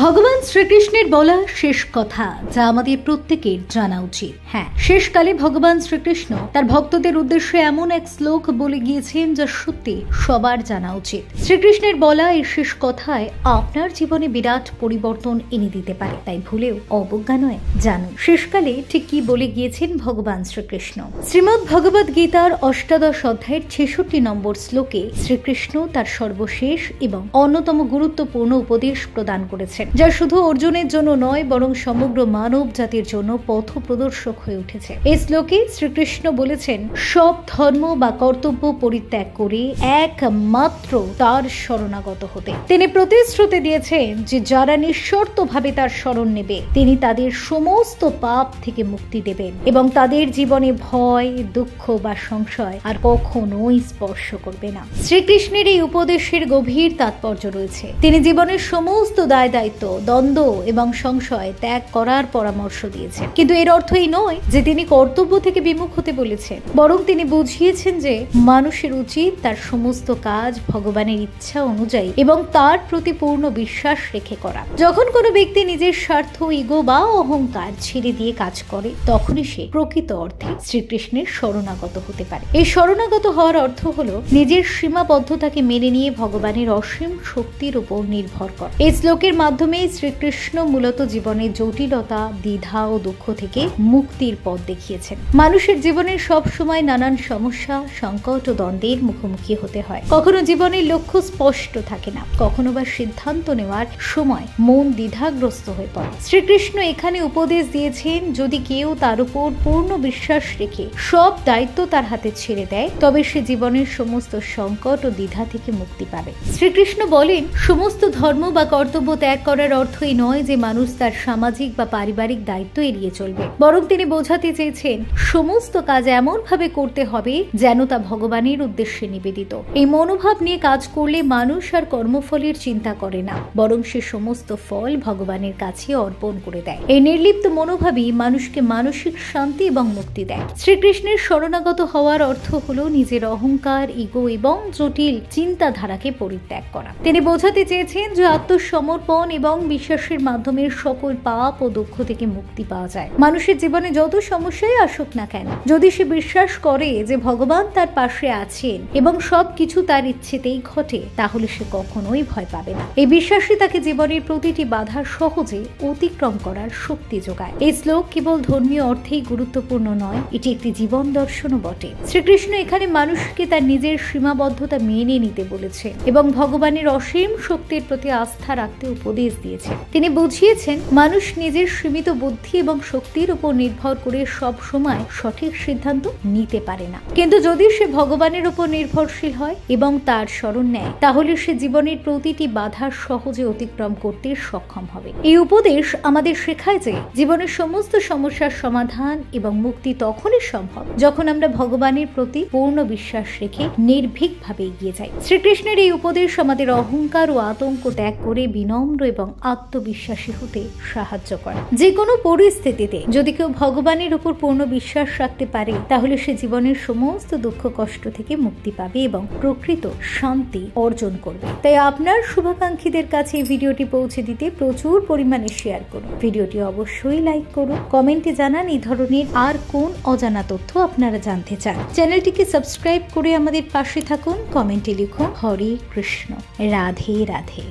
ভগবান শ্রীকৃষ্ণের বলা শেষ কথা যা আমাদের প্রত্যেকের জানা উচিত। হ্যাঁ, শেষকালে ভগবান শ্রীকৃষ্ণ তার ভক্তদের উদ্দেশ্যে এমন এক শ্লোক বলে গিয়েছেন যা সত্যি সবার জানা উচিত। শ্রীকৃষ্ণের বলা এই শেষ কথায় আপনার জীবনে বিরাট পরিবর্তন এনে দিতে পারে, তাই ভুলেও অবজ্ঞা নয়, জানুন শেষকালে ঠিক কি বলে গিয়েছেন ভগবান শ্রীকৃষ্ণ। শ্রীমদ্ ভগবদ গীতার অষ্টাদশ অধ্যায়ের ৬৬ নম্বর শ্লোকে শ্রীকৃষ্ণ তার সর্বশেষ এবং অন্যতম গুরুত্বপূর্ণ উপদেশ প্রদান করেছেন, যা শুধু অর্জুনের জন্য নয় বরং সমগ্র মানব জাতির জন্য পথ প্রদর্শক হয়ে উঠেছে। এই শ্লোকে শ্রীকৃষ্ণ বলেছেন, সব ধর্ম বা কর্তব্য পরিত্যাগ করে একমাত্র তার শরণাগত হতে। তিনি প্রতিশ্রুতি দিয়েছেন যে যারা নিঃশর্তভাবে তার শরণ নেবে তিনি তাদের সমস্ত পাপ থেকে মুক্তি দেবেন এবং তাদের জীবনে ভয়, দুঃখ বা সংশয় আর কখনোই স্পর্শ করবে না। শ্রীকৃষ্ণের এই উপদেশের গভীর তাৎপর্য রয়েছে। তিনি জীবনের সমস্ত দায় দায়িত্ব, দ্বন্দ্ব এবং সংশয় ত্যাগ করার পরামর্শ দিয়েছেন, কিন্তু এর অর্থ এই নয় যে তিনি কর্তব্য থেকে বিমুখ হতে বলেছেন, বরং তিনি বুঝিয়েছেন যে মানুষের উচিত তার সমস্ত কাজ ভগবানের ইচ্ছা অনুযায়ী এবং তার প্রতি পূর্ণ বিশ্বাস রেখে করা। যখন কোনো ব্যক্তি নিজের স্বার্থ, ইগো বা অহংকার ছেড়ে দিয়ে কাজ করে তখনই সে প্রকৃত অর্থে শ্রীকৃষ্ণের শরণাগত হতে পারে। এই শরণাগত হওয়ার অর্থ হলো নিজের সীমাবদ্ধতাকে মেনে নিয়ে ভগবানের অসীম শক্তির উপর নির্ভর করা। এই শ্লোকের মাধ্যমে শ্রীকৃষ্ণ মূলত জীবনের জটিলতা, দ্বিধা ও দুঃখ থেকে মুক্তির পথ দেখিয়েছেন। মানুষের জীবনের সব সময় নানান সমস্যা, সংকট ও দ্বন্দ্বের মুখোমুখি হতে হয়। কখনো জীবনের লক্ষ্য স্পষ্ট থাকে না, কখনো বা সিদ্ধান্ত নেওয়ার সময় মন দ্বিধাগ্রস্ত হয়ে পড়ে। শ্রীকৃষ্ণ এখানে উপদেশ দিয়েছেন, যদি কেউ তার উপর পূর্ণ বিশ্বাস রেখে সব দায়িত্ব তার হাতে ছেড়ে দেয় তবে সে জীবনের সমস্ত সংকট ও দ্বিধা থেকে মুক্তি পাবে। শ্রীকৃষ্ণ বলেন, সমস্ত ধর্ম বা কর্তব্য ত্যাগ করার অর্থই নয় যে মানুষ তার সামাজিক বা পারিবারিক দায়িত্ব এড়িয়ে চলবে, বরং তিনি বোঝাতে চেয়েছেন সমস্ত কাজ এমন ভাবে করতে হবে যেন তা ভগবানের উদ্দেশ্যে নিবেদিত। এই মনোভাব নিয়ে কাজ করলে মানুষ আর কর্মফলের চিন্তা করে না, বরং সে সমস্ত ফল ভগবানের কাছে অর্পণ করে দেয়। এই নির্লিপ্ত মনোভাবই মানুষকে মানসিক শান্তি এবং মুক্তি দেয়। শ্রীকৃষ্ণের শরণাগত হওয়ার অর্থ হলো নিজের অহংকার, ইগো এবং জটিল চিন্তাধারাকে পরিত্যাগ করা। তিনি বোঝাতে চেয়েছেন যে আত্মসমর্পণ এবং বিশ্বাসের মাধ্যমে সকল পাপ ও দুঃখ থেকে মুক্তি পাওয়া যায়। মানুষের জীবনে যত সমস্যাই আসুক না কেন, যদি সে বিশ্বাস করে যে ভগবান তার পাশে আছেন এবং সবকিছু তার ইচ্ছেতেই ঘটে, তাহলে সে কখনোই ভয় পাবে না। এই বিশ্বাসই তাকে জীবনের প্রতিটি বাধা সহজে অতিক্রম করার শক্তি যোগায়। এই শ্লোক কেবল ধর্মীয় অর্থেই গুরুত্বপূর্ণ নয়, এটি একটি জীবন দর্শনও বটে। শ্রীকৃষ্ণ এখানে মানুষকে তার নিজের সীমাবদ্ধতা মেনে নিতে বলেছেন এবং ভগবানের অসীম শক্তির প্রতি আস্থা রাখতে উপদেশ দিয়েছেন। তিনি বুঝিয়েছেন মানুষ নিজের সীমিত বুদ্ধি এবং শক্তির উপর নির্ভর করে সব সময় সঠিক সিদ্ধান্ত নিতে পারে না, কিন্তু যদি সে ভগবানের উপর নির্ভরশীল হয় এবং তার শরণ নেয় তাহলে সে জীবনের প্রতিটি বাধা সহজে অতিক্রম করতে সক্ষম হবে। এই উপদেশ আমাদের শেখায় যে জীবনের সমস্ত সমস্যার সমাধান এবং মুক্তি তখনই সম্ভব যখন আমরা ভগবানের প্রতি পূর্ণ বিশ্বাস রেখে নির্ভীকভাবে এগিয়ে যাই। শ্রীকৃষ্ণের এই উপদেশ আমাদের অহংকার ও আতঙ্ক ত্যাগ করে বিনম্র এবং আত্মবিশ্বাসী হতে সাহায্য করে। যে কোনো পরিস্থিতিতে যদি কেউ ভগবানের উপর পূর্ণ বিশ্বাস রাখতে পারে তাহলে সে জীবনের সমস্ত দুঃখ কষ্ট থেকে মুক্তি পাবে এবং প্রকৃত শান্তি অর্জন করবে। তাই আপনার শুভাকাঙ্ক্ষীদের কাছে এই ভিডিওটি পৌঁছে দিতে প্রচুর পরিমাণে শেয়ার করুন। ভিডিওটি অবশ্যই লাইক করুন, কমেন্টে জানান এই ধরনের আর কোন অজানা তথ্য আপনারা জানতে চান। চ্যানেলটিকে সাবস্ক্রাইব করে আমাদের পাশে থাকুন, কমেন্টে লিখুন হরে কৃষ্ণ, রাধে রাধে।